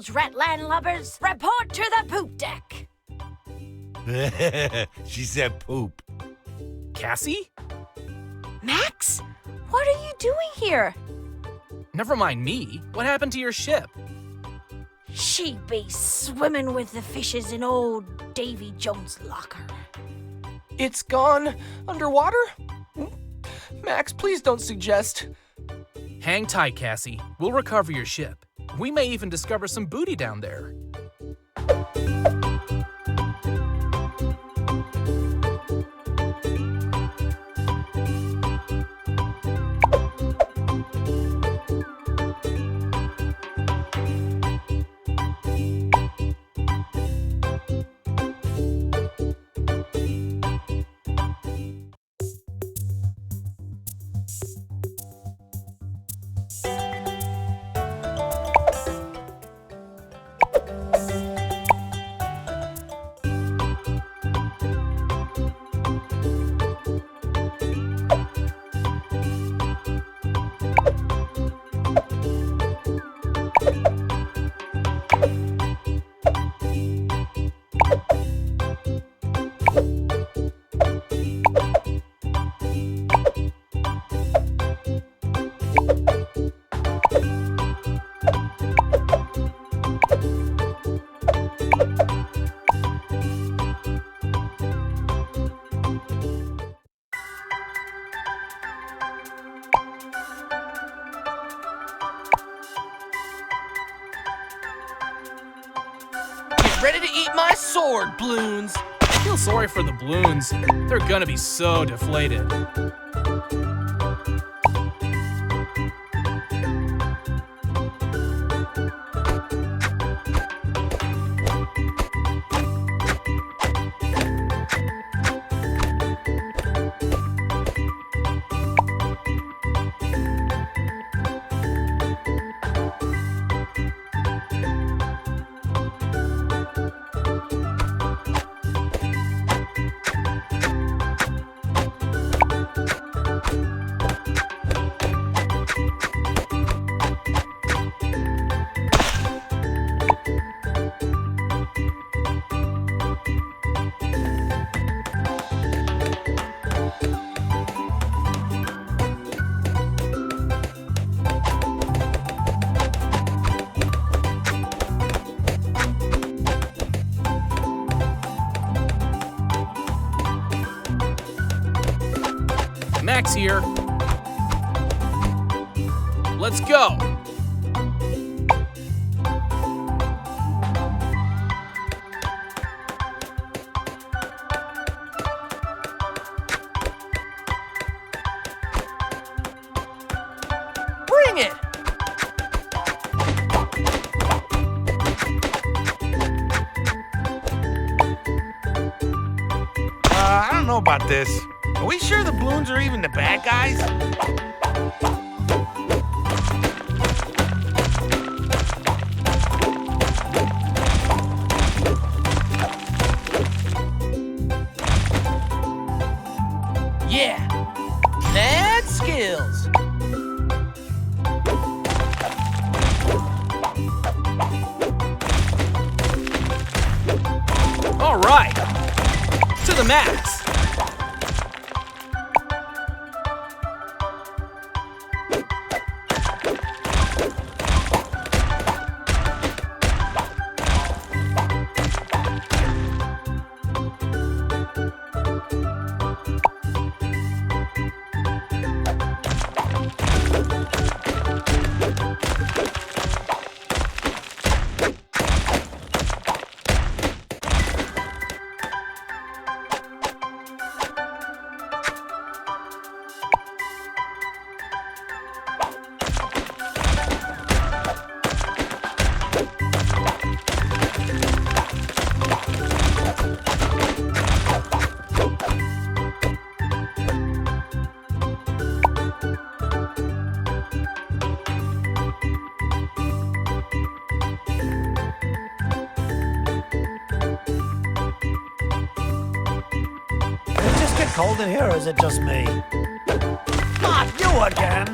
bilge rat landlubbers, report to the poop deck. She said poop. Cassie? Max, what are you doing here? Never mind me. What happened to your ship? She'd be swimming with the fishes in old Davy Jones' locker. It's gone underwater? Max, please don't suggest. Hang tight, Cassie. We'll recover your ship. We may even discover some booty down there. Ready to eat my sword, Bloons. I feel sorry for the Bloons. They're gonna be so deflated. Max here. Let's go. Bring it. I don't know about this. Are we sure the Bloons are even the bad guys? Yeah, mad skills. All right. To the max. Cold in here, or is it just me? Not you again!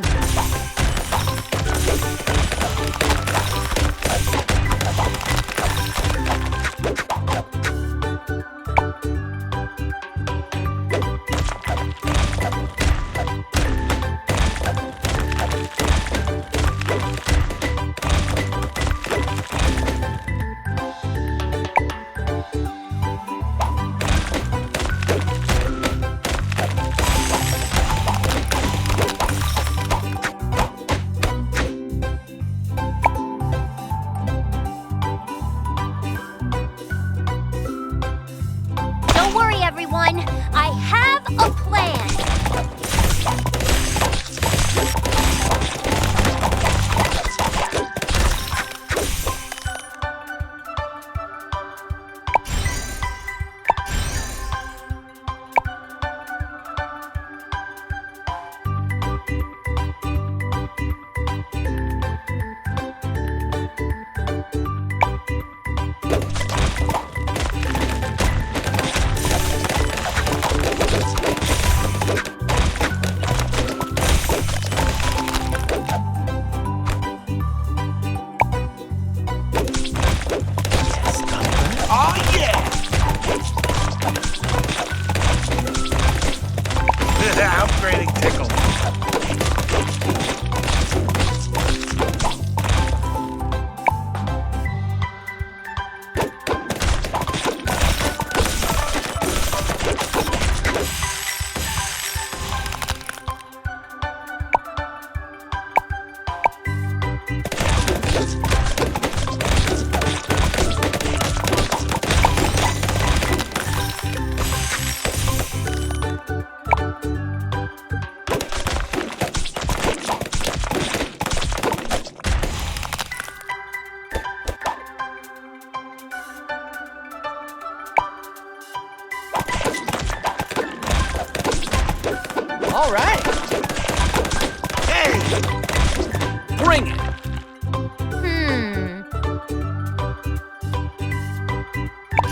Bring it.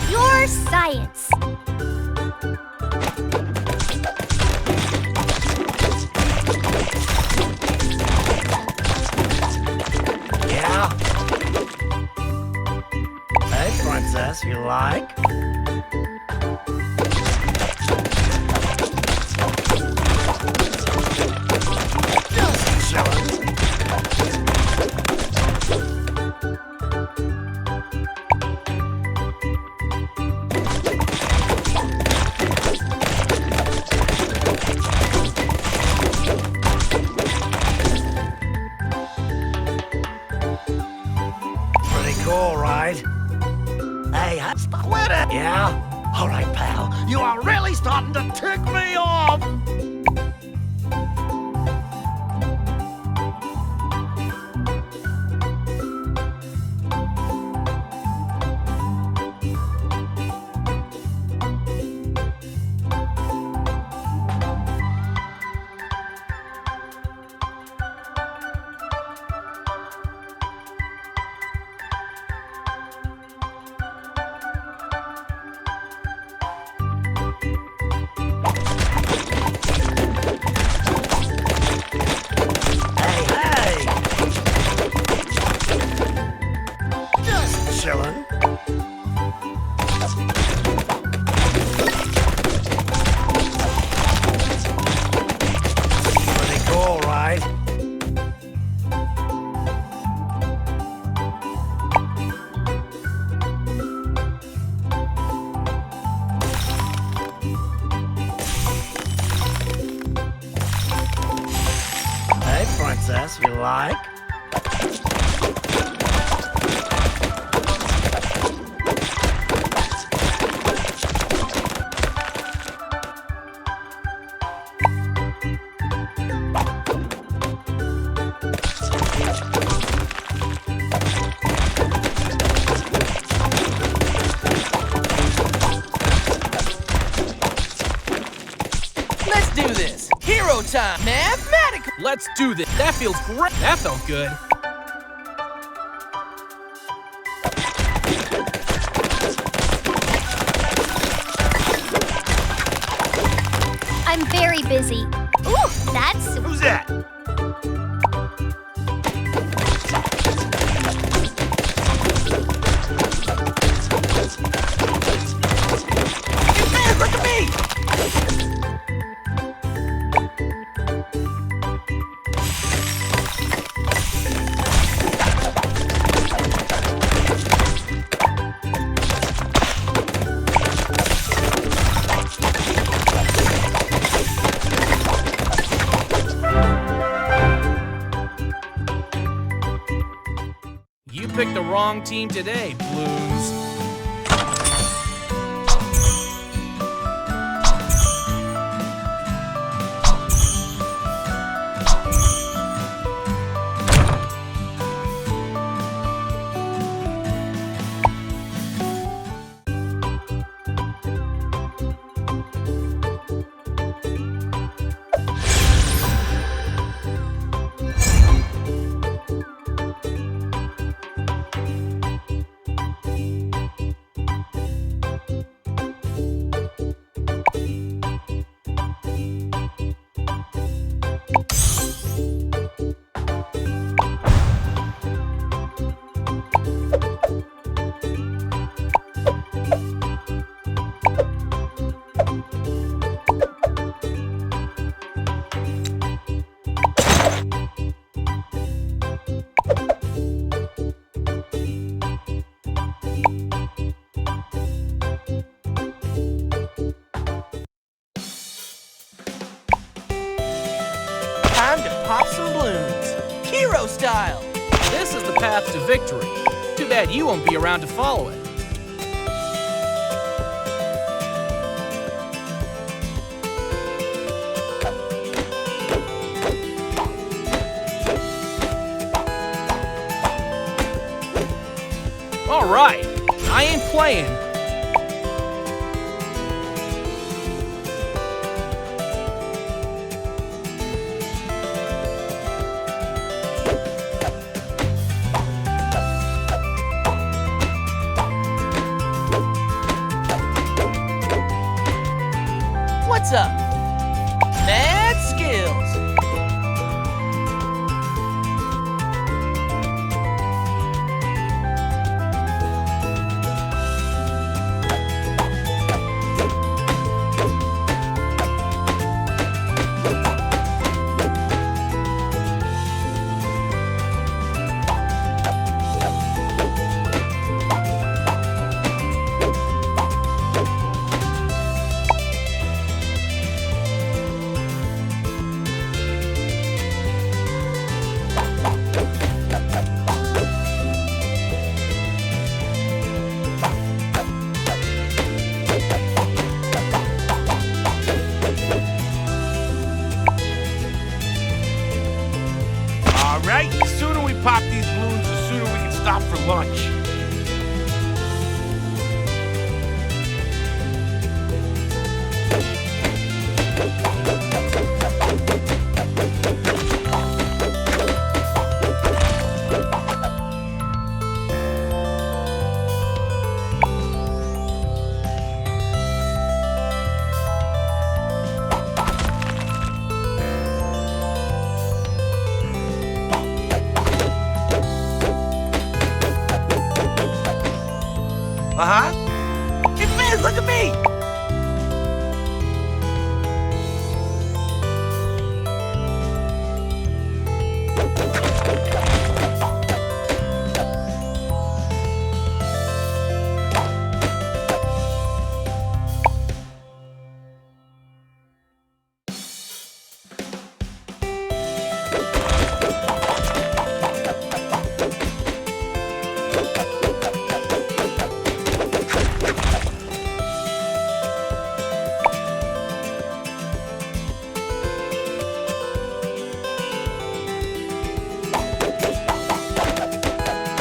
Pure science. Yeah? Hey, Princess, you like? Just chillin'. Pretty cool, right? Hey, stop with it! Yeah? All right, pal. You are really starting to tick me off! Chillin'. Pretty cool, right? Hey, Princess, you like? Let's do this. Hero time. Mathematical. Let's do this. That feels great. That felt good. I'm very busy. Ooh, that's Who's that? Man, look at me. You picked the wrong team today, Bloons. Time to pop some balloons. Hero style. This is the path to victory. Too bad you won't be around to follow it. All right, I ain't playing. what's up? Mad skills. All right, the sooner we pop these balloons, the sooner we can stop for lunch. Uh-huh. Hey, Fizz, look at me!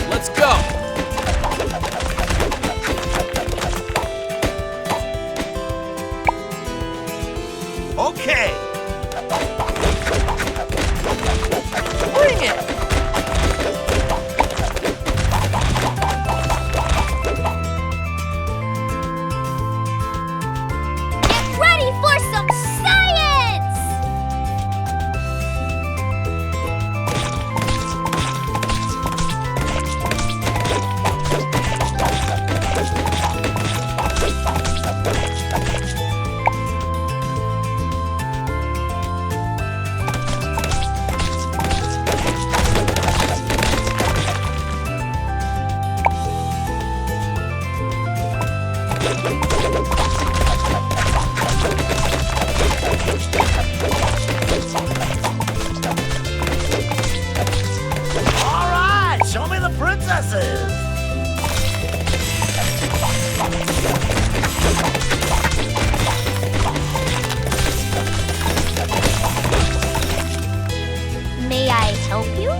Let's go! Okay. Bring it. Get ready for some science! All right, show me the princesses. May I help you?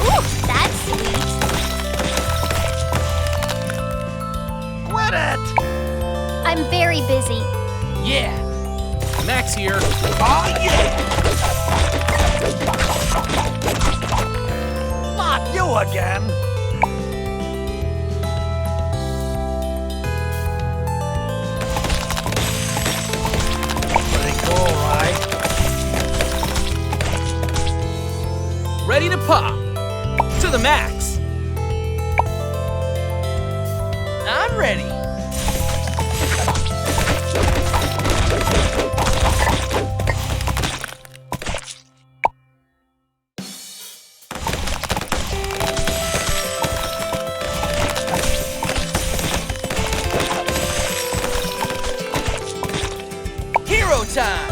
Ooh, that's sweet. Quit it. I'm very busy. Yeah. Max here. Oh, yeah! Not you again. Pretty cool, right? Ready to pop. To the max. I'm ready. Hero time.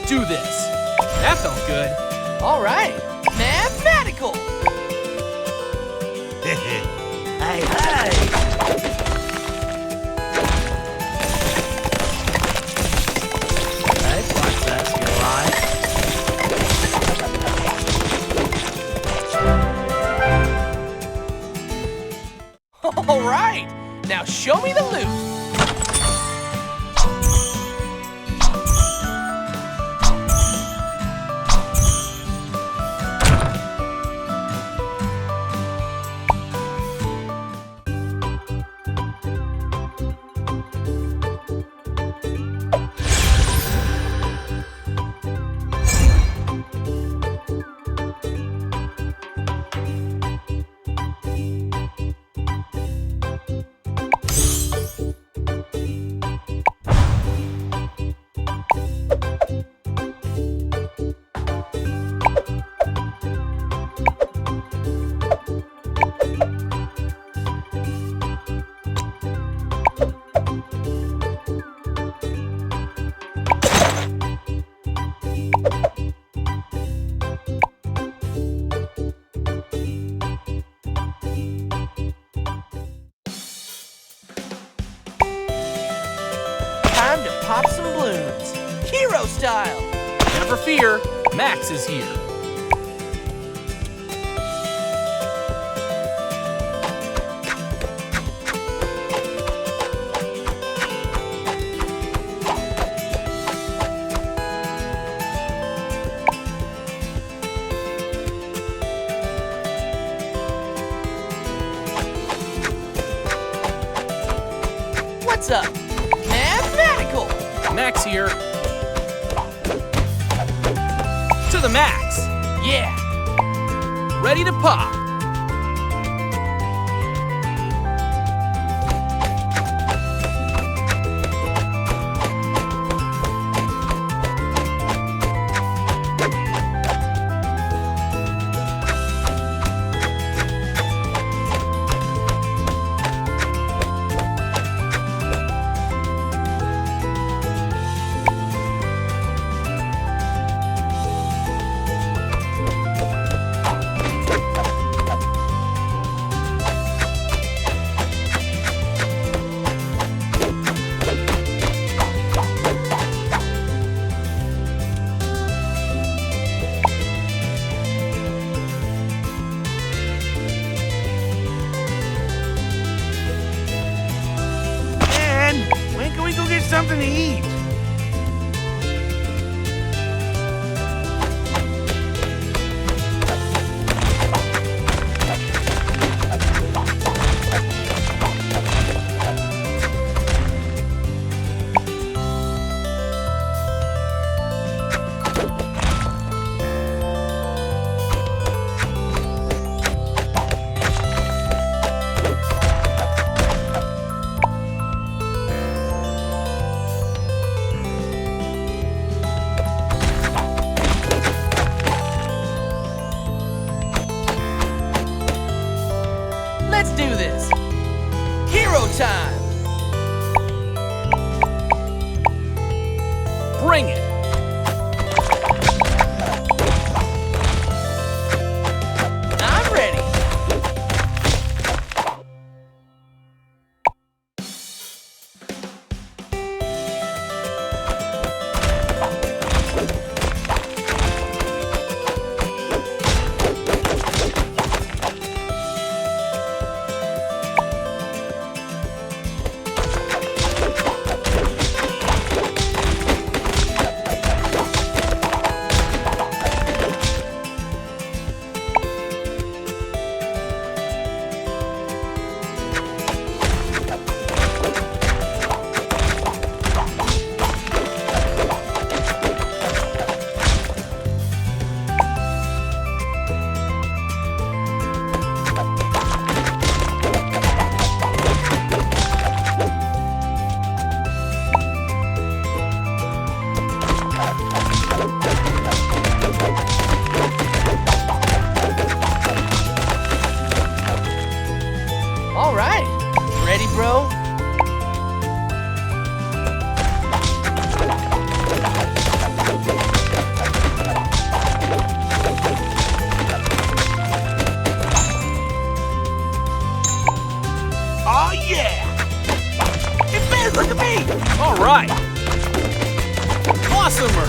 do this. That felt good. All right. Mathematical. Hey, hey! Hey, Princess, you alright? All right. Now show me the loot. Time to pop some balloons. Hero style. Never fear, Max is here. What's up? Mathematical. Max here. To the max. Yeah. Ready to pop. When can we go get something to eat? Let's do this. Hero time. Bring it. I'm ready. All right. Ready, bro? yeah! It fits, look at me! All right. Awesomer.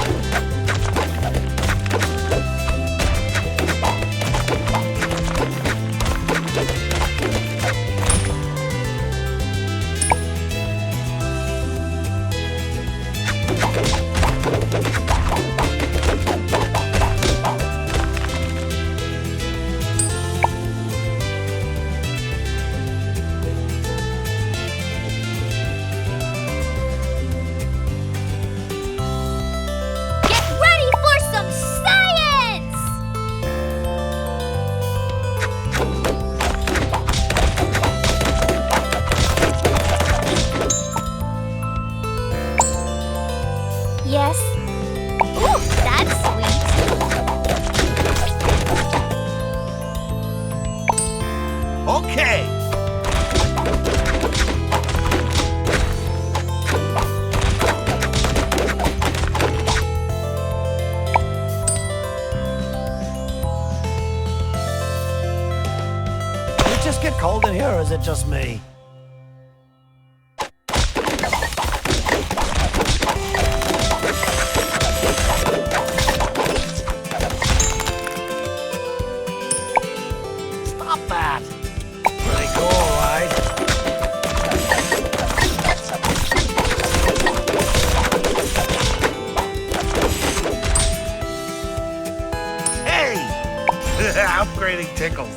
Yes. Ooh, that's sweet. Okay. Did it just get cold in here, or is it just me? Stop that! Pretty cool, right? Hey! Upgrading tickles.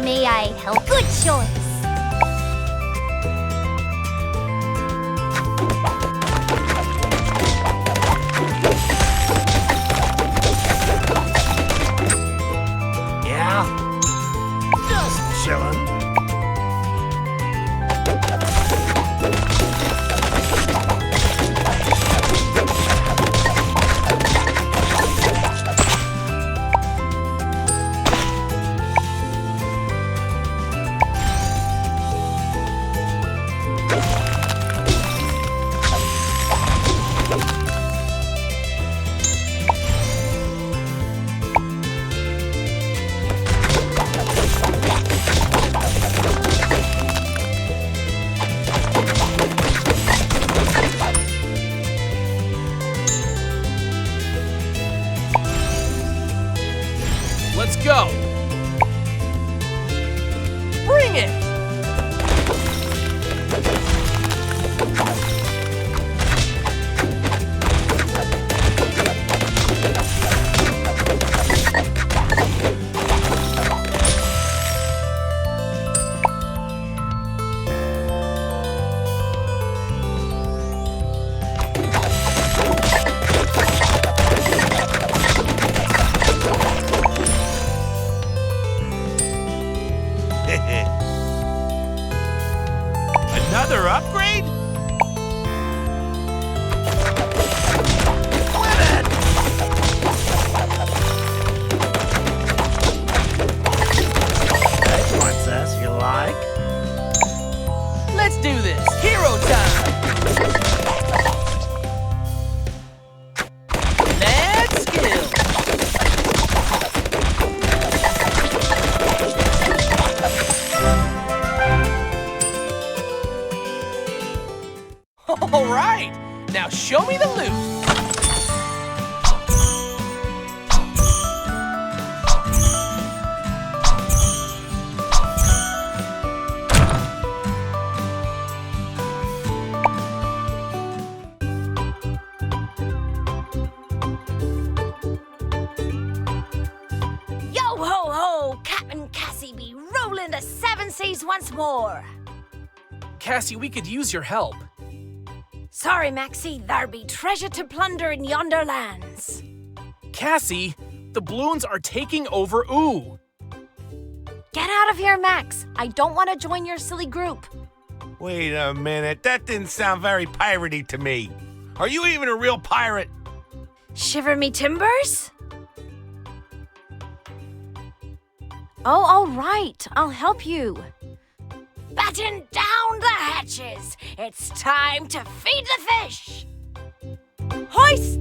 May I help? Good choice. Yeah? Just chillin'. Let's go. Bring it! Another upgrade? Hey, princess, you like? Let's do this. Hero time! Mad skill! All right, now show me the loot. Yo ho ho! Captain Cassie be rolling the seven seas once more. Cassie, we could use your help. Sorry, Maxie, there be treasure to plunder in yonder lands. Cassie, the Bloons are taking over Ooo. Get out of here, Max. I don't want to join your silly group. Wait a minute, that didn't sound very piratey to me. Are you even a real pirate? Shiver me timbers? Oh, all right. I'll help you. Batten down the hatches. It's time to feed the fish. Christ!